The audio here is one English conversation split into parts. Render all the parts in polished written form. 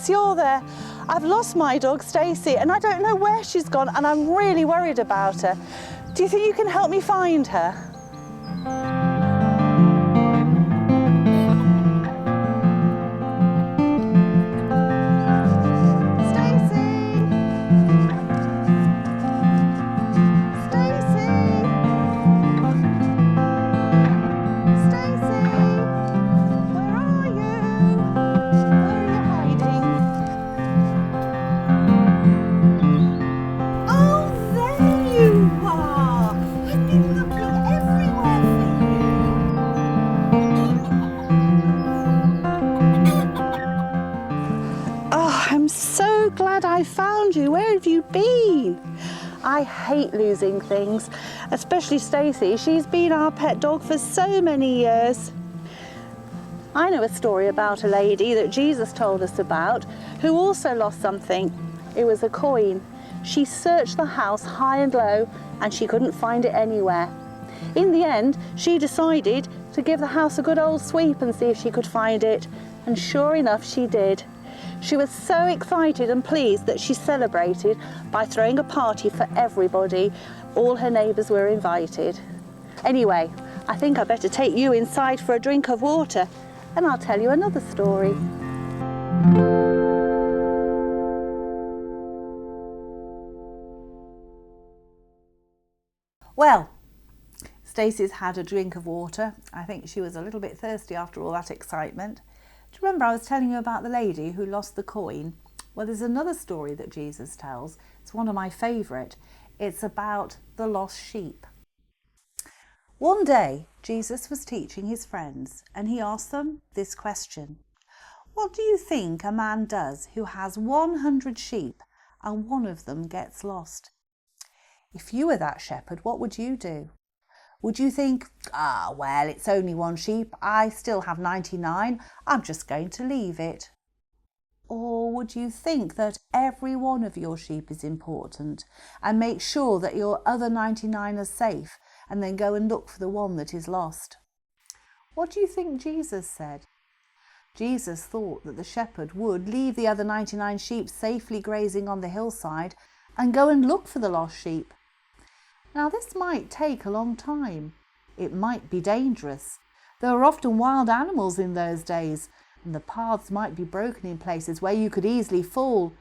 Yes, you're there. I've lost my dog, Stacey, and I don't know where she's gone, and I'm really worried about her. Do you think you can help me find her? I'm so glad I found you. Where have you been? I hate losing things, especially Stacey. She's been our pet dog for so many years. I know a story about a lady that Jesus told us about who also lost something. It was a coin. She searched the house high and low and she couldn't find it anywhere. In the end, she decided to give the house a good old sweep and see if she could find it. And sure enough, she did. She was so excited and pleased that she celebrated by throwing a party for everybody. All her neighbours were invited. Anyway, I think I better take you inside for a drink of water and I'll tell you another story. Well, Stacey's had a drink of water. I think she was a little bit thirsty after all that excitement. Do you remember I was telling you about the lady who lost the coin? Well, there's another story that Jesus tells. It's one of my favourite. It's about the lost sheep. One day, Jesus was teaching his friends and he asked them this question. What do you think a man does who has 100 sheep and one of them gets lost? If you were that shepherd, what would you do? Would you think, well, it's only one sheep, I still have 99, I'm just going to leave it? Or would you think that every one of your sheep is important and make sure that your other 99 are safe and then go and look for the one that is lost? What do you think Jesus said? Jesus thought that the shepherd would leave the other 99 sheep safely grazing on the hillside and go and look for the lost sheep. Now, this might take a long time. It might be dangerous. There were often wild animals in those days, and the paths might be broken in places where you could easily fall.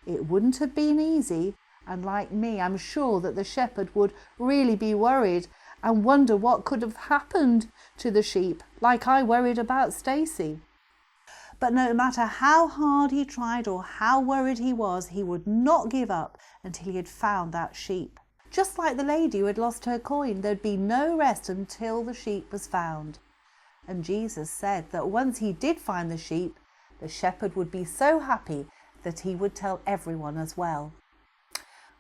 It wouldn't have been easy, and like me, I'm sure that the shepherd would really be worried and wonder what could have happened to the sheep, like I worried about Stacey. But no matter how hard he tried or how worried he was, he would not give up until he had found that sheep. Just like the lady who had lost her coin, there'd be no rest until the sheep was found. And Jesus said that once he did find the sheep, the shepherd would be so happy that he would tell everyone as well.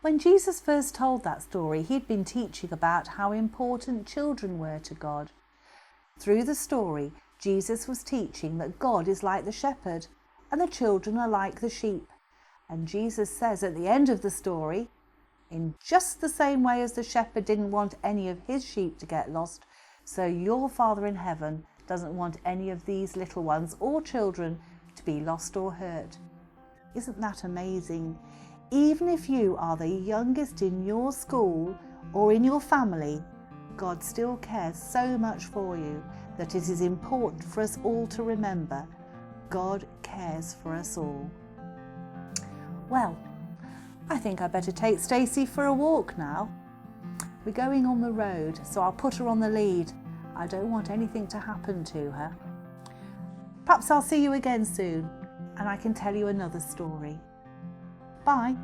When Jesus first told that story, he'd been teaching about how important children were to God. Through the story, Jesus was teaching that God is like the shepherd and the children are like the sheep. And Jesus says at the end of the story, in just the same way as the shepherd didn't want any of his sheep to get lost, so your Father in heaven doesn't want any of these little ones or children to be lost or hurt. Isn't that amazing? Even if you are the youngest in your school or in your family, God still cares so much for you that it is important for us all to remember God cares for us all. Well, I think I better take Stacey for a walk now. We're going on the road, so I'll put her on the lead. I don't want anything to happen to her. Perhaps I'll see you again soon and I can tell you another story. Bye.